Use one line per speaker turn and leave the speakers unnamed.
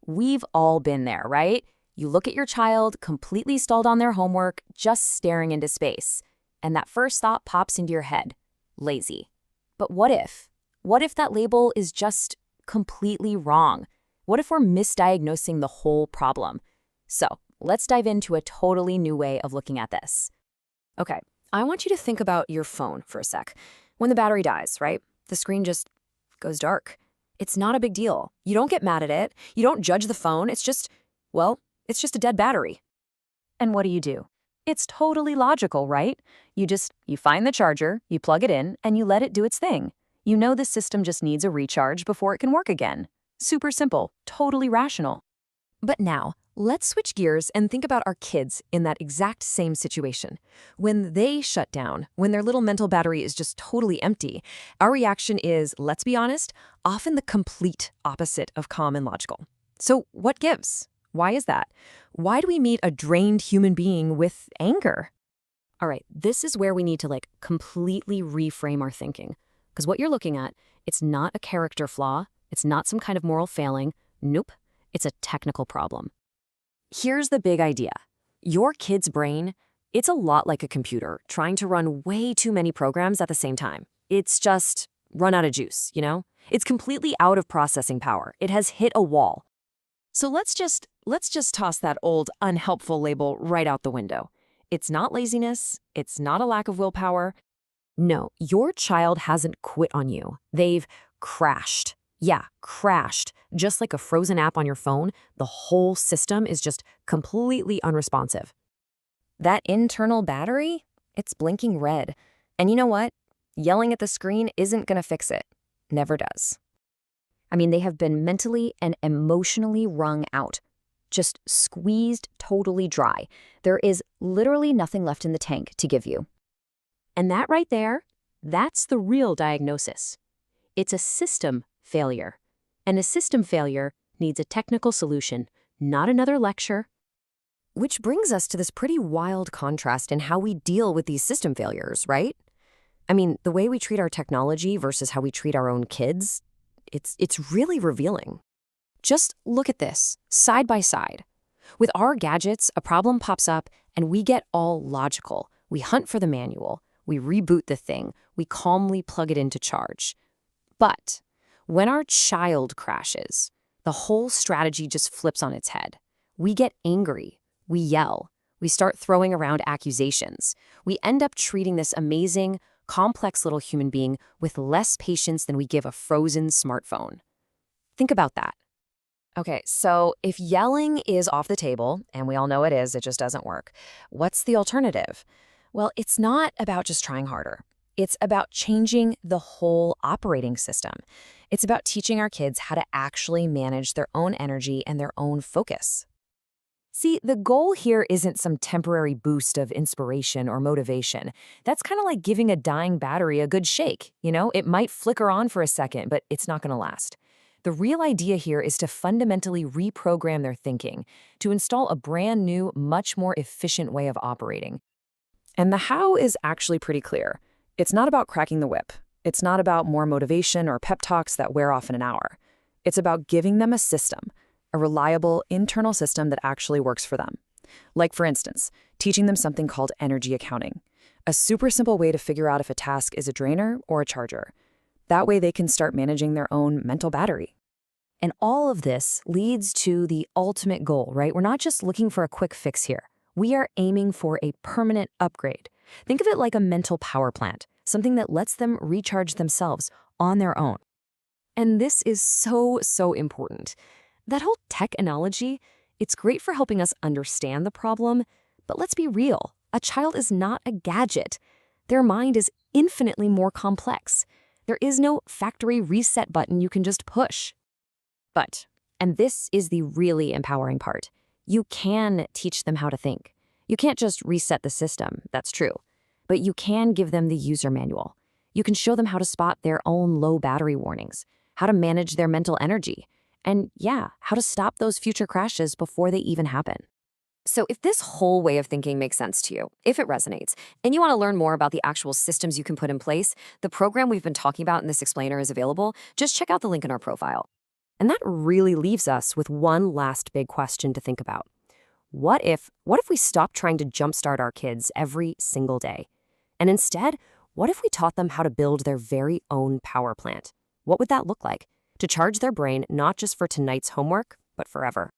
We've all been there, right? You look at your child, completely stalled on their homework, just staring into space. And that first thought pops into your head, lazy. But what if? What if that label is just completely wrong? What if we're misdiagnosing the whole problem? So let's dive into a totally new way of looking at this. Okay, I want you to think about your phone for a sec. When the battery dies, right? The screen just goes dark. It's not a big deal. You don't get mad at it. You don't judge the phone. It's just, well, it's just a dead battery. And what do? It's totally logical, right? You find the charger, you plug it in, and you let it do its thing. You know the system just needs a recharge before it can work again. Super simple, totally rational. But now, let's switch gears and think about our kids in that exact same situation. When they shut down, when their little mental battery is just totally empty, our reaction is, let's be honest, often the complete opposite of calm and logical. So what gives? Why is that? Why do we meet a drained human being with anger? All right, this is where we need to completely reframe our thinking. Because what you're looking at, it's not a character flaw, it's not some kind of moral failing. Nope, it's a technical problem. Here's the big idea. Your kid's brain, it's a lot like a computer trying to run way too many programs at the same time. It's just run out of juice, you know? It's completely out of processing power. It has hit a wall. So let's just toss that old unhelpful label right out the window. It's not laziness. It's not a lack of willpower. No, your child hasn't quit on you. They've crashed. Yeah, crashed. Just like a frozen app on your phone, the whole system is just completely unresponsive. That internal battery, it's blinking red. And you know what? Yelling at the screen isn't going to fix it. Never does. I mean, they have been mentally and emotionally wrung out. Just squeezed totally dry. There is literally nothing left in the tank to give you. And that right there, that's the real diagnosis. It's a system failure. And a system failure needs a technical solution, not another lecture. Which brings us to this pretty wild contrast in how we deal with these system failures, right? I mean, the way we treat our technology versus how we treat our own kids, it's really revealing. Just look at this, side by side. With our gadgets, a problem pops up and we get all logical. We hunt for the manual. We reboot the thing. We calmly plug it into charge. But when our child crashes, the whole strategy just flips on its head. We get angry. We yell. We start throwing around accusations. We end up treating this amazing, complex little human being with less patience than we give a frozen smartphone. Think about that. Okay, so if yelling is off the table, and we all know it is, it just doesn't work, what's the alternative? Well, it's not about just trying harder. It's about changing the whole operating system. It's about teaching our kids how to actually manage their own energy and their own focus. See, the goal here isn't some temporary boost of inspiration or motivation. That's kind of like giving a dying battery a good shake. You know, it might flicker on for a second, but it's not going to last. The real idea here is to fundamentally reprogram their thinking, to install a brand new, much more efficient way of operating. And the how is actually pretty clear. It's not about cracking the whip. It's not about more motivation or pep talks that wear off in an hour. It's about giving them a system, a reliable internal system that actually works for them. Like, for instance, teaching them something called energy accounting, a super simple way to figure out if a task is a drainer or a charger. That way they can start managing their own mental battery. And all of this leads to the ultimate goal, right? We're not just looking for a quick fix here. We are aiming for a permanent upgrade. Think of it like a mental power plant, something that lets them recharge themselves on their own. And this is so important. That whole tech analogy, it's great for helping us understand the problem, but let's be real. A child is not a gadget. Their mind is infinitely more complex. There is no factory reset button you can just push. But, and this is the really empowering part, you can teach them how to think. You can't just reset the system, that's true. But you can give them the user manual. You can show them how to spot their own low battery warnings, how to manage their mental energy, and yeah, how to stop those future crashes before they even happen. So if this whole way of thinking makes sense to you, if it resonates, and you want to learn more about the actual systems you can put in place, the program we've been talking about in this explainer is available. Just check out the link in our profile.
And that really leaves us with one last big question to think about. What if we stop trying to jumpstart our kids every single day? And instead, what if we taught them how to build their very own power plant? What would that look like? To charge their brain not just for tonight's homework, but forever.